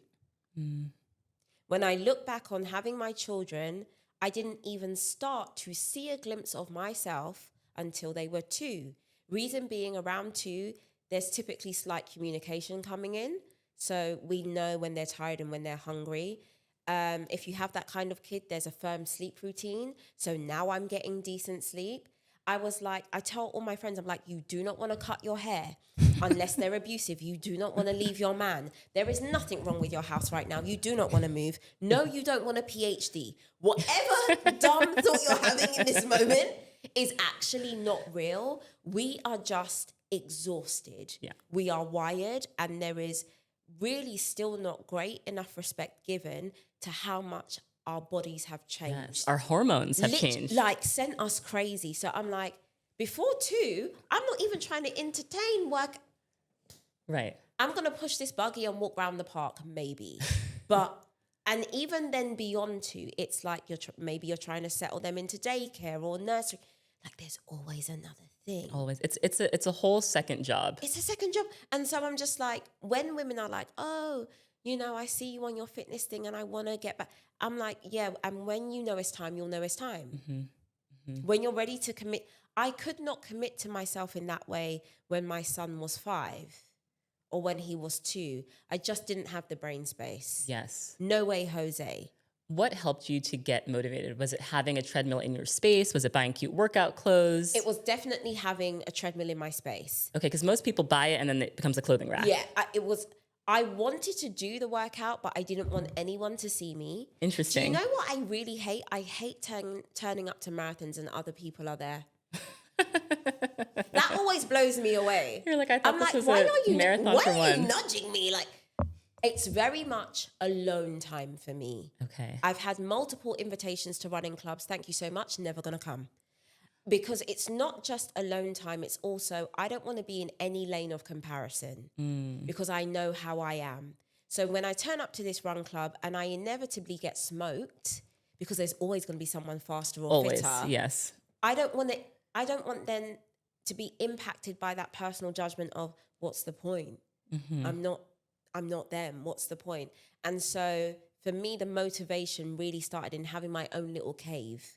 When I look back on having my children, I didn't even start to see a glimpse of myself until they were 2. Reason being, around 2, there's typically slight communication coming in. So we know when they're tired and when they're hungry. If you have that kind of kid, there's a firm sleep routine. So now I'm getting decent sleep. I was like, I tell all my friends, I'm like, you do not want to cut your hair unless they're abusive. You do not want to leave your man. There is nothing wrong with your house right now. You do not want to move. No, you don't want a PhD. Whatever dumb thought you're having in this moment is actually not real. We are just exhausted. Yeah. We are wired, and there is really still not great enough respect given to how much our bodies have changed. Yes. Our hormones have changed. Like, sent us crazy. So I'm like, before 2, I'm not even trying to entertain work. Right. I'm going to push this buggy and walk around the park, maybe. And even then beyond 2, it's like maybe you're trying to settle them into daycare or nursery. Like, there's always another thing. Always. It's a whole second job. It's a second job. And so I'm just like, when women are like, oh, you know, I see you on your fitness thing and I want to get back. I'm like, yeah, and when you know it's time, you'll know it's time. When you're ready to commit. I could not commit to myself in that way when my son was 5 or when he was 2. I just didn't have the brain space. Yes. No way, Jose. What helped you to get motivated? Was it having a treadmill in your space? Was it buying cute workout clothes? It was definitely having a treadmill in my space. Okay, because most people buy it and then it becomes a clothing rack. Yeah, I wanted to do the workout, but I didn't want anyone to see me. Interesting. Do you know what I really hate? I hate turning up to marathons and other people are there. That always blows me away. You're like, I thought this was why a are you marathon for why are you one. nudging me? Like, it's very much alone time for me. Okay. I've had multiple invitations to running clubs. Thank you so much. Never gonna come. Because it's not just alone time, it's also, I don't want to be in any lane of comparison because I know how I am. So when I turn up to this run club and I inevitably get smoked, because there's always going to be someone faster or fitter. Yes. I don't want them to be impacted by that personal judgment of what's the point? I'm not them. What's the point? And so for me, the motivation really started in having my own little cave,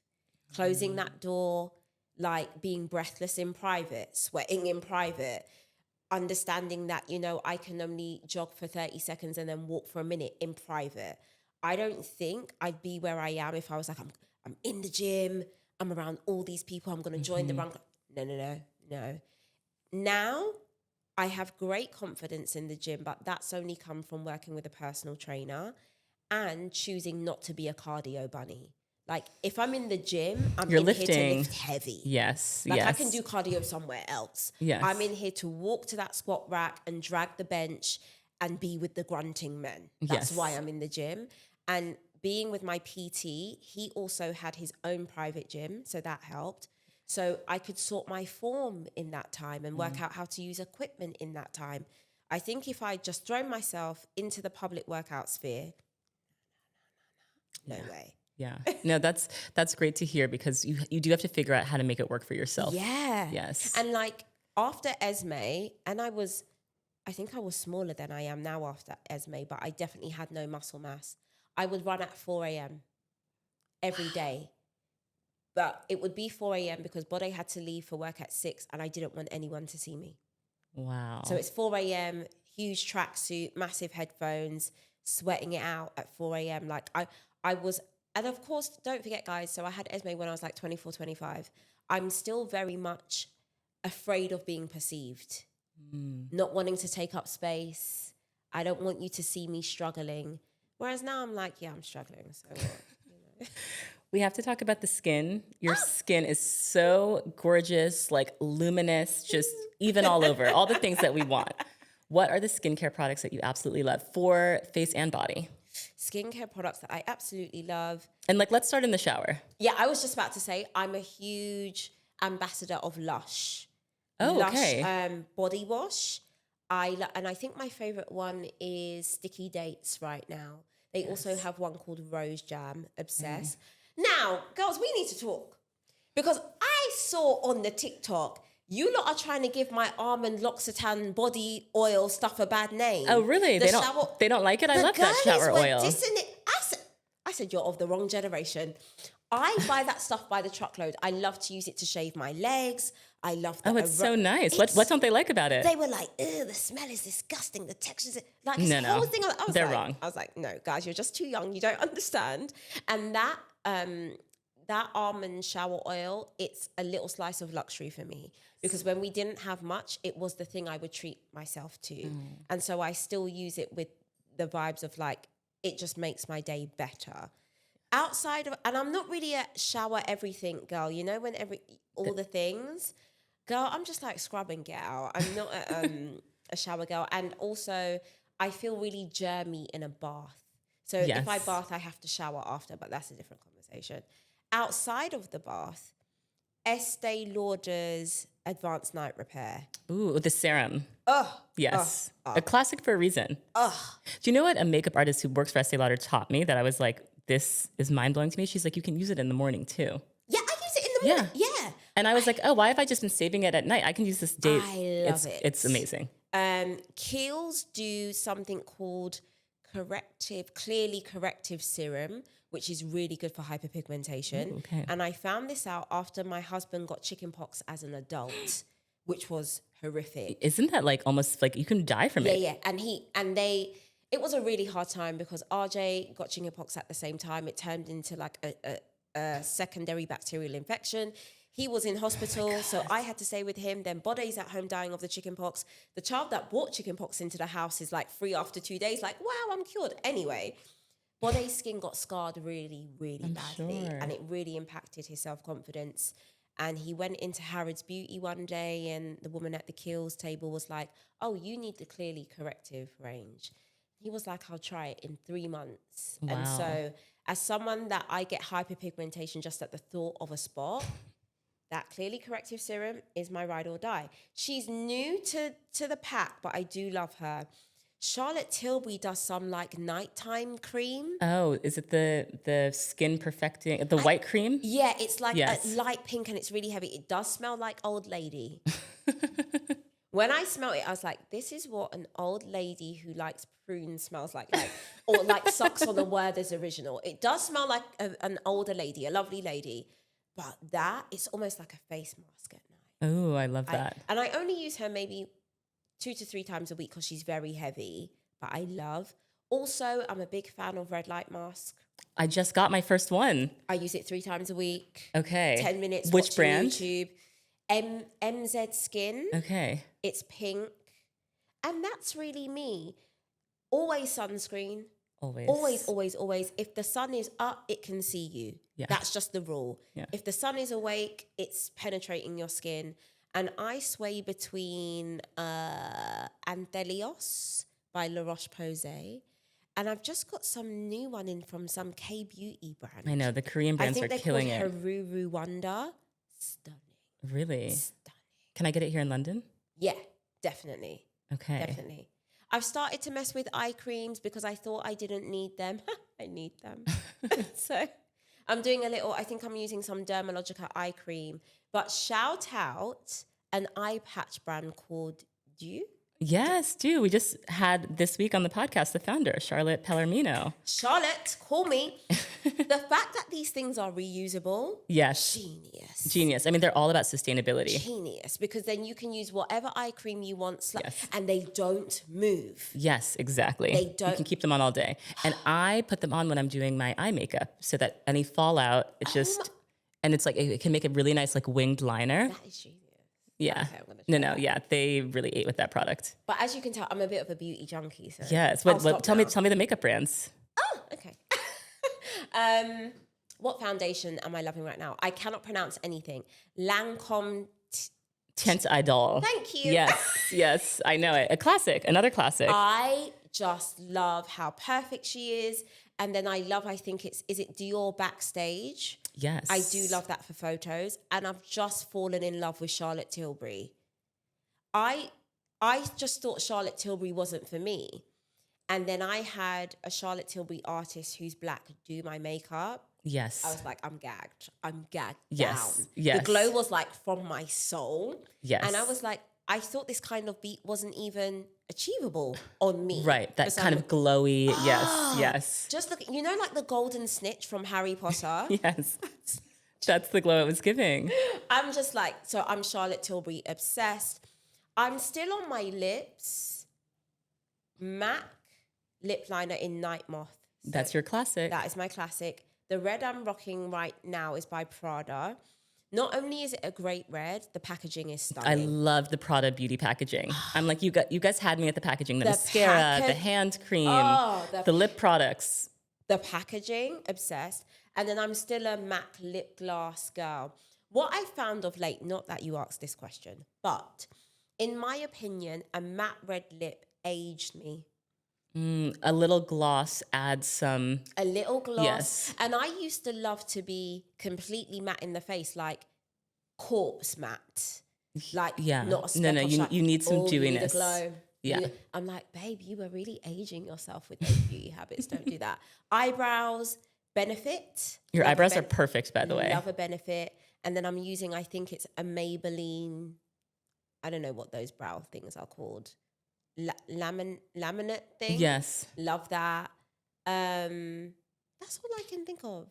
closing that door, like being breathless in private, sweating in private, understanding that, you know, I can only jog for 30 seconds and then walk for a minute in private. I don't think I'd be where I am if I was like, I'm in the gym, I'm around all these people, I'm going to join the run club. No. Now I have great confidence in the gym, but that's only come from working with a personal trainer and choosing not to be a cardio bunny. Like, if I'm in the gym, You're in lifting. here to lift heavy. Yes. Like, I can do cardio somewhere else. Yes. I'm in here to walk to that squat rack and drag the bench and be with the grunting men. That's why I'm in the gym. And being with my PT, he also had his own private gym, so that helped. So I could sort my form in that time and work out how to use equipment in that time. I think if I just thrown myself into the public workout sphere, no way. Yeah. No, that's great to hear because you do have to figure out how to make it work for yourself. Yeah. Yes. And like after Esme, and I think I was smaller than I am now after Esme, but I definitely had no muscle mass. I would run at 4 a.m. every day. But it would be 4 a.m. because Bode had to leave for work at 6 and I didn't want anyone to see me. Wow. So it's 4 a.m., huge tracksuit, massive headphones, sweating it out at 4 a.m. Like I was, and of course, don't forget guys, so I had Esme when I was like 24, 25. I'm still very much afraid of being perceived, not wanting to take up space. I don't want you to see me struggling. Whereas now I'm like, yeah, I'm struggling. So what? You know. We have to talk about the skin. Your skin is so gorgeous, like luminous, just even all over, all the things that we want. What are the skincare products that you absolutely love for face and body? Skincare products that I absolutely love. And like, let's start in the shower. Yeah, I was just about to say, I'm a huge ambassador of Lush. Oh, Lush, okay. body wash. And I think my favorite one is Sticky Dates right now. They also have one called Rose Jam, Obsessed. Now, girls, we need to talk. Because I saw on the TikTok, you lot are trying to give my almond L'Occitane body oil stuff a bad name. Oh, really? They don't like it? I love that shower oil. I said, you're of the wrong generation. I buy that stuff by the truckload. I love to use it to shave my legs. I love that. Oh, it's so nice. What don't they like about it? They were like, "Ew, the smell is disgusting. The texture is like this No. whole thing." They're wrong. I was like, "No, guys, you're just too young. You don't understand." And that almond shower oil, it's a little slice of luxury for me, because when we didn't have much, it was the thing I would treat myself to, and so I still use it with the vibes of like, it just makes my day better. Outside of, and I'm not really a shower everything girl, you know, when all the things, girl, I'm just like scrub and get out. I'm not a shower girl. And also I feel really germy in a bath. So if I bath, I have to shower after, but that's a different conversation. Outside of the bath, Estee Lauder's Advanced Night Repair. Ooh, the serum. Oh, yes. A classic for a reason. Do you know what a makeup artist who works for Estee Lauder taught me that I was like, this is mind-blowing to me? She's like, you can use it in the morning too. Yeah, I use it in the morning. Yeah. And I was like, oh, why have I just been saving it at night? I can use this day. I love it. It's amazing. Kiehl's do something called clearly corrective serum, which is really good for hyperpigmentation. Ooh, okay. And I found this out after my husband got chickenpox as an adult, which was horrific. Isn't that like almost like you can die from it? Yeah. And it was a really hard time because RJ got chickenpox at the same time. It turned into like a secondary bacterial infection. He was in hospital, so I had to stay with him. Then Bode's at home dying of the chickenpox. The child that brought chickenpox into the house is like free after 2 days. Like, wow, I'm cured. Anyway, Bode's skin got scarred really, really badly. Sure. And it really impacted his self-confidence. And he went into Harrods Beauty one day, and the woman at the Kiehl's table was like, oh, you need the clearly corrective range. He was like, I'll try it in 3 months. Wow. And so as someone that I get hyperpigmentation just at the thought of a spot, that clearly corrective serum is my ride or die. She's new to the pack, but I do love her. Charlotte Tilbury does some like nighttime cream. Oh, is it the skin perfecting, the white cream? Yeah, it's like Yes. a light pink and it's really heavy. It does smell like old lady. When I smelled it, I was like, this is what an old lady who likes prunes smells like or like sucks on the Werther's original. It does smell like an older lady, a lovely lady, but that, it's almost like a face mask at night. Oh, I love that. And I only use her maybe 2 to 3 times a week because she's very heavy, but I love. Also, I'm a big fan of red light mask. I just got my first one. I use it 3 times a week. Okay. 10 minutes. Which watching brand? YouTube. MZ Skin. Okay. It's pink. And that's really me. Always sunscreen. Always. Always, always, always. If the sun is up, it can see you. Yeah. That's just the rule. Yeah. If the sun is awake, it's penetrating your skin. And I sway between Anthelios by La Roche-Posay. And I've just got some new one in from some K-beauty brand. I know, the Korean brands are killing I it. think they're called Haruru Wonder. Stunning. Really? Stunning. Can I get it here in London? Yeah, definitely. Okay. Definitely. I've started to mess with eye creams because I thought I didn't need them. I need them. So I'm doing I think I'm using some Dermalogica eye cream. But shout out an eye patch brand called Dew. Yes, do. We just had this week on the podcast the founder, Charlotte Pellermino. Charlotte, call me. The fact that these things are reusable, Yes. Genius. I mean, they're all about sustainability. Genius, because then you can use whatever eye cream you want, Yes. and they don't move. Yes, exactly. They don't- You can keep them on all day. And I put them on when I'm doing my eye makeup so that any fallout, it's just, and it's like, it can make a really nice like winged liner. That is genius. Yeah. Okay, I'm gonna try that. Yeah. They really ate with that product. But as you can tell, I'm a bit of a beauty junkie. So Yes. I'll stop Tell now. me the makeup brands. Oh, okay. What foundation am I loving right now? I cannot pronounce anything. Lancome. Tint Idol. Thank you. Yes, I know it. A classic, another classic. I just love how perfect she is. And then I think is it Dior Backstage? Yes. I do love that for photos. And I've just fallen in love with Charlotte Tilbury. I just thought Charlotte Tilbury wasn't for me. And then I had a Charlotte Tilbury artist who's black do my makeup. Yes. I was like, I'm gagged Yes, down. yes. The glow was like from my soul. Yes. And I was like, I thought this kind of beat wasn't even achievable on me. Right. That kind of glowy. Yes. Just look, like the golden snitch from Harry Potter. Yes. That's the glow it was giving. I'm just like, so I'm Charlotte Tilbury obsessed. I'm still on my lips. MAC lip liner in Night Moth. So that's your classic. That is my classic. The red I'm rocking right now is by Prada. Not only is it a great red, the packaging is stunning. I love the Prada beauty packaging. I'm like, you guys had me at the packaging. The mascara, the hand cream, the lip products. The packaging, obsessed. And then I'm still a MAC lip gloss girl. What I found of late, not that you asked this question, but in my opinion, a matte red lip aged me. A little gloss adds some... A little gloss. Yes. And I used to love to be completely matte in the face, like corpse matte. Like, not a speck No, of shine. you need some You need a dewiness. glow. Yeah. I'm like, babe, you were really aging yourself with those beauty habits. Don't do that. Eyebrows, Benefit. Your eyebrows are perfect, by the way. Love a Benefit. And then I'm using, I think it's a Maybelline, I don't know what those brow things are called. Laminate thing. Yes. Love that. That's all I can think of.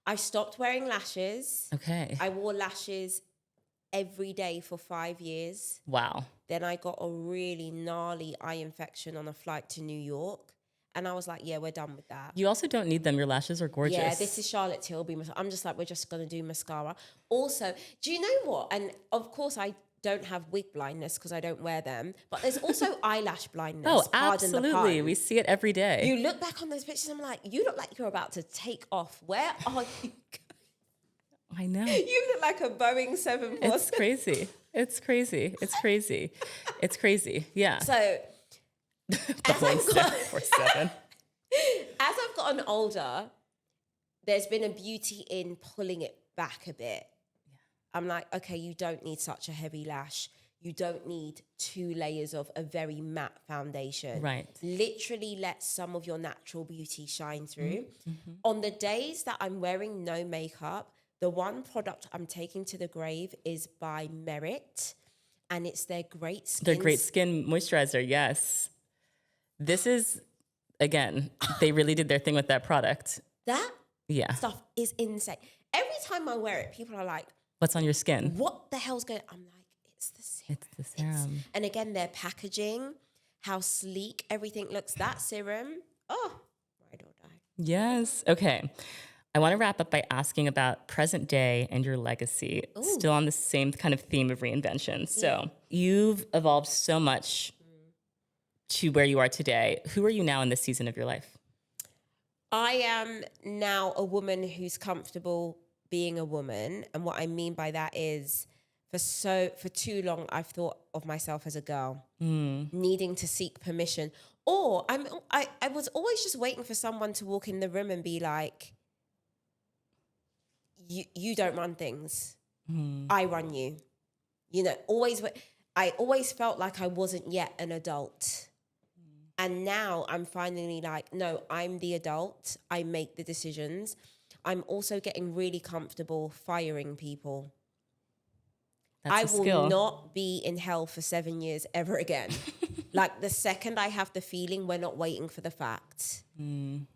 I stopped wearing lashes. Okay. I wore lashes every day for 5 years. Wow. Then I got a really gnarly eye infection on a flight to New York. And I was like, yeah, we're done with that. You also don't need them. Your lashes are gorgeous. Yeah, this is Charlotte Tilbury. I'm just like, we're just going to do mascara. Also, do you know what? And of course, I don't have wig blindness because I don't wear them. But there's also eyelash blindness. Oh, absolutely. We see it every day. You look back on those pictures, I'm like, you look like you're about to take off. Where are you? I know. You look like a Boeing 747. It's crazy. It's crazy. It's crazy. It's crazy. Yeah. So, Boeing 747. As I've gotten older, there's been a beauty in pulling it back a bit. Yeah. I'm like, okay, you don't need such a heavy lash. You don't need 2 layers of a very matte foundation. Right. Literally let some of your natural beauty shine through. Mm-hmm. On the days that I'm wearing no makeup, the one product I'm taking to the grave is by Merit, and it's their Great Skin. Their Great Skin Moisturizer, yes. This is, again, they really did their thing with that product. That stuff is insane. Every time I wear it, people are like, what's on your skin? What the hell's going on? I'm like, it's the serum. It's the serum. And again, their packaging, how sleek everything looks. That serum, ride or die. Yes. Okay. I want to wrap up by asking about present day and your legacy, still on the same kind of theme of reinvention. So you've evolved so much to where you are today. Who are you now in this season of your life? I am now a woman who's comfortable being a woman. And what I mean by that is for too long, I've thought of myself as a girl, needing to seek permission. Or I was always just waiting for someone to walk in the room and be like, you don't run things. I run you. You know, I always felt like I wasn't yet an adult. And now I'm finally like, no, I'm the adult. I make the decisions. I'm also getting really comfortable firing people. That's I will not be in hell for 7 years ever again. Like the second I have the feeling we're not waiting for the facts,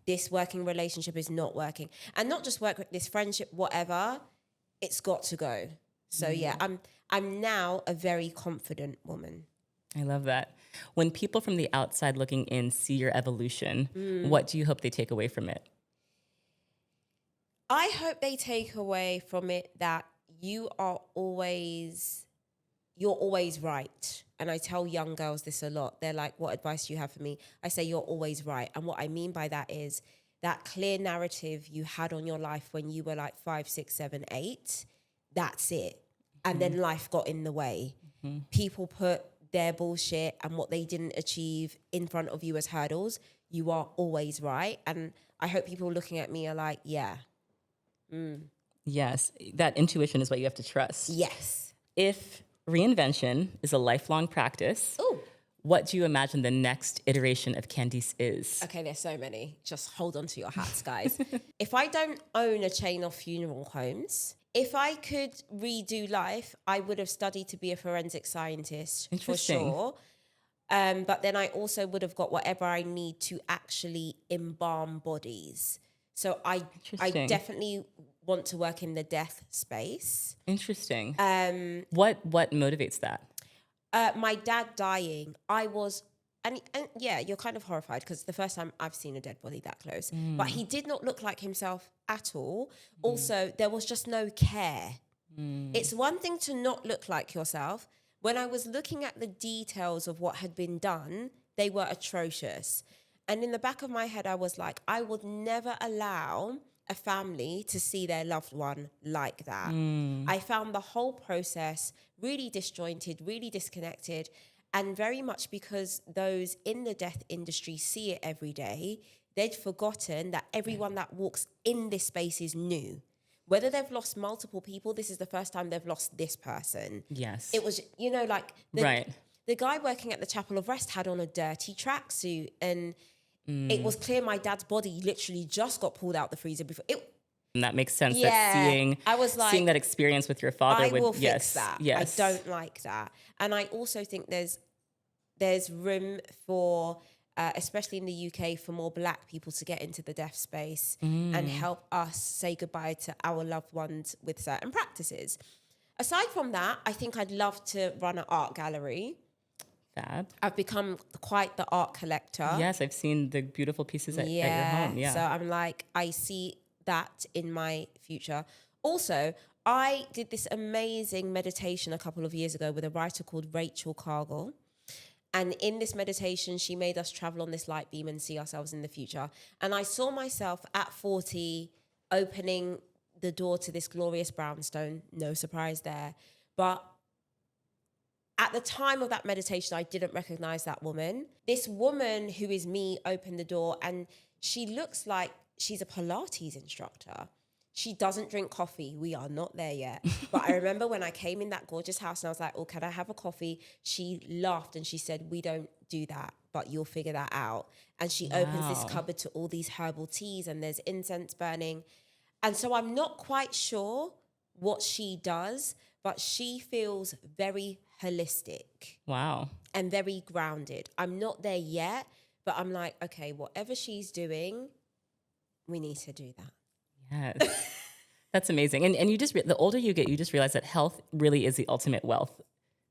this working relationship is not working. And not just work, this friendship, whatever, it's got to go. So yeah, I'm now a very confident woman. I love that. When people from the outside looking in see your evolution, what do you hope they take away from it? I hope they take away from it that you're always right. And I tell young girls this a lot. They're like, what advice do you have for me? I say, you're always right. And what I mean by that is that clear narrative you had on your life when you were like 5, 6, 7, 8, that's it. And then life got in the way. People put their bullshit and what they didn't achieve in front of you as hurdles. You are always right. And I hope people looking at me are like, yeah. Yes, that intuition is what you have to trust. Yes. If reinvention is a lifelong practice, what do you imagine the next iteration of Candice is? Okay, there's so many. Just hold on to your hats, guys. If I don't own a chain of funeral homes, if I could redo life, I would have studied to be a forensic scientist for Interesting. sure. But then I also would have got whatever I need to actually embalm bodies. So I Interesting. definitely want to work in the death space. Interesting. What motivates that? My dad dying, I was, and yeah, you're kind of horrified because the first time I've seen a dead body that close, but he did not look like himself at all. Also, there was just no care. It's one thing to not look like yourself. When I was looking at the details of what had been done, they were atrocious. And in the back of my head, I was like, I would never allow a family to see their loved one like that. I found the whole process really disjointed, really disconnected, and very much because those in the death industry see it every day, they'd forgotten that everyone that walks in this space is new. Whether they've lost multiple people, this is the first time they've lost this person. Yes. It was, like the guy working at the Chapel of Rest had on a dirty tracksuit, and it was clear my dad's body literally just got pulled out the freezer before. And that makes sense. That I was like, seeing that experience with your father I will fix that. Yes. I don't like that. And I also think there's room for, especially in the UK, for more Black people to get into the deaf space and help us say goodbye to our loved ones with certain practices. Aside from that, I think I'd love to run an art gallery. Fab. I've become quite the art collector. Yes, I've seen the beautiful pieces at your home. Yeah. So I'm like, I see that in my future. Also, I did this amazing meditation a couple of years ago with a writer called Rachel Cargill. And in this meditation, she made us travel on this light beam and see ourselves in the future. And I saw myself at 40 opening the door to this glorious brownstone. No surprise there. But at the time of that meditation, I didn't recognize that woman. This woman who is me opened the door, and she looks like she's a Pilates instructor. She doesn't drink coffee. We are not there yet. But I remember when I came in that gorgeous house and I was like, oh, can I have a coffee? She laughed and she said, we don't do that, but you'll figure that out. And she opens this cupboard to all these herbal teas, and there's incense burning. And so I'm not quite sure what she does, but she feels very holistic. Wow. And very grounded. I'm not there yet, but I'm like, okay, whatever she's doing, we need to do that. Yes. That's amazing. And you just, the older you get, you just realize that health really is the ultimate wealth.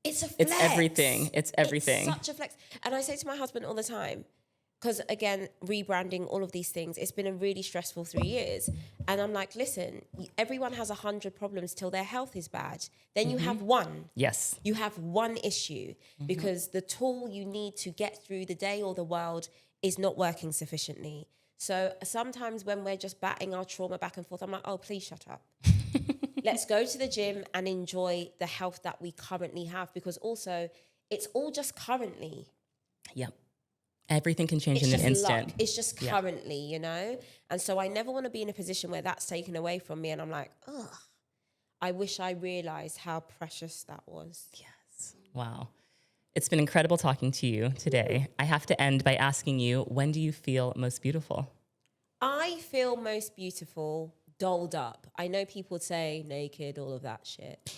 It's a flex. It's everything. It's everything. It's such a flex. And I say to my husband all the time, because again, rebranding, all of these things, it's been a really stressful 3 years. And I'm like, listen, everyone has 100 problems till their health is bad. Then you have one. Yes. You have one issue because the tool you need to get through the day or the world is not working sufficiently. So sometimes when we're just batting our trauma back and forth, I'm like, oh, please shut up. Let's go to the gym and enjoy the health that we currently have, because also it's all just currently. Yep. Everything can change in an instant. Luck. It's just currently, you know? And so I never want to be in a position where that's taken away from me and I'm like, ugh, I wish I realized how precious that was. Yes. Wow. It's been incredible talking to you today. I have to end by asking you, when do you feel most beautiful? I feel most beautiful dolled up. I know people say naked, all of that shit.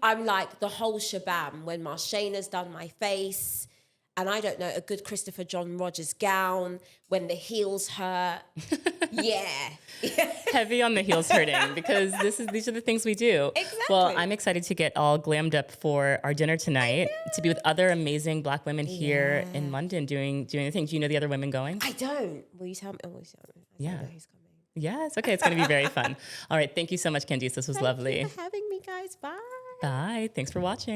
I'm like the whole shabam. When Marshaina's done my face, and I don't know, a good Christopher John Rogers gown, when the heels hurt. Yeah. Heavy on the heels hurting, because these are the things we do. Exactly. Well, I'm excited to get all glammed up for our dinner tonight, to be with other amazing Black women here in London doing the thing. Do you know the other women going? I don't. Will you tell me? Yeah. Who's coming. Yes. Okay. It's going to be very fun. All right. Thank you so much, Candice. This was lovely. Thank you for having me, guys. Bye. Bye. Thanks for watching.